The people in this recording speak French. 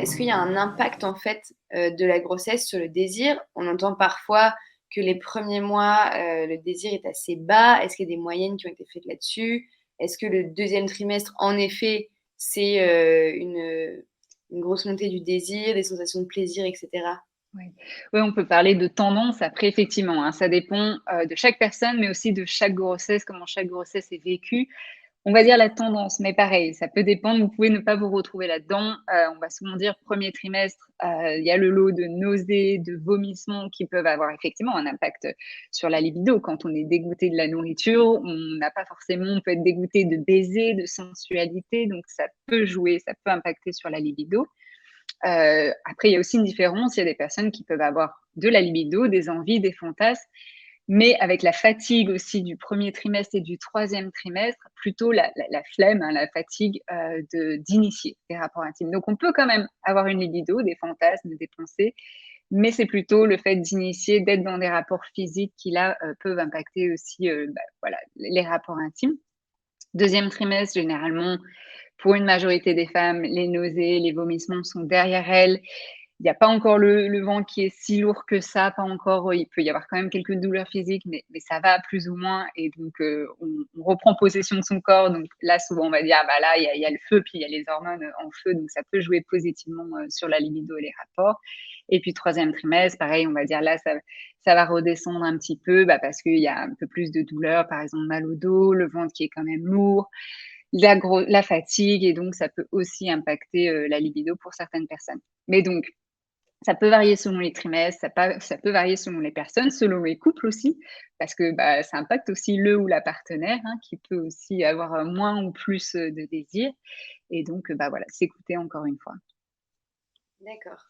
est-ce qu'il y a un impact en fait de la grossesse sur le désir? On entend parfois que les premiers mois, le désir est assez bas. Est-ce qu'il y a des moyennes qui ont été faites là-dessus? Est-ce que le deuxième trimestre, en effet, c'est une grosse montée du désir, des sensations de plaisir, etc. Oui. Oui, on peut parler de tendance. Après, effectivement, hein, ça dépend de chaque personne, mais aussi de chaque grossesse, comment chaque grossesse est vécue. On va dire la tendance, mais pareil, ça peut dépendre. Vous pouvez ne pas vous retrouver là-dedans. On va souvent dire premier trimestre, il y a le lot de nausées, de vomissements qui peuvent avoir effectivement un impact sur la libido. Quand on est dégoûté de la nourriture, on n'a pas forcément, on peut être dégoûté de baisers, de sensualité, donc ça peut jouer, ça peut impacter sur la libido. Après, il y a aussi une différence. Il y a des personnes qui peuvent avoir de la libido, des envies, des fantasmes, mais avec la fatigue aussi du premier trimestre et du troisième trimestre, plutôt la flemme, hein, la fatigue d'initier des rapports intimes. Donc, on peut quand même avoir une libido, des fantasmes, des pensées, mais c'est plutôt le fait d'initier, d'être dans des rapports physiques qui, là, peuvent impacter aussi voilà, les rapports intimes. Deuxième trimestre, généralement, pour une majorité des femmes, les nausées, les vomissements sont derrière elles. Il n'y a pas encore le ventre qui est si lourd que ça, pas encore. Il peut y avoir quand même quelques douleurs physiques, mais ça va plus ou moins. Et donc, on reprend possession de son corps. Donc là, souvent, on va dire, ah bah là, il y a le feu, puis il y a les hormones en feu. Donc, ça peut jouer positivement sur la libido et les rapports. Et puis, troisième trimestre, pareil, on va dire là, ça va redescendre un petit peu bah, parce qu'il y a un peu plus de douleur, par exemple, mal au dos, le ventre qui est quand même lourd, la fatigue. Et donc, ça peut aussi impacter la libido pour certaines personnes. Mais donc, ça peut varier selon les trimestres, ça peut varier selon les personnes, selon les couples aussi, parce que bah, ça impacte aussi le ou la partenaire, hein, qui peut aussi avoir moins ou plus de désir. Et donc, bah, voilà, s'écouter encore une fois. D'accord.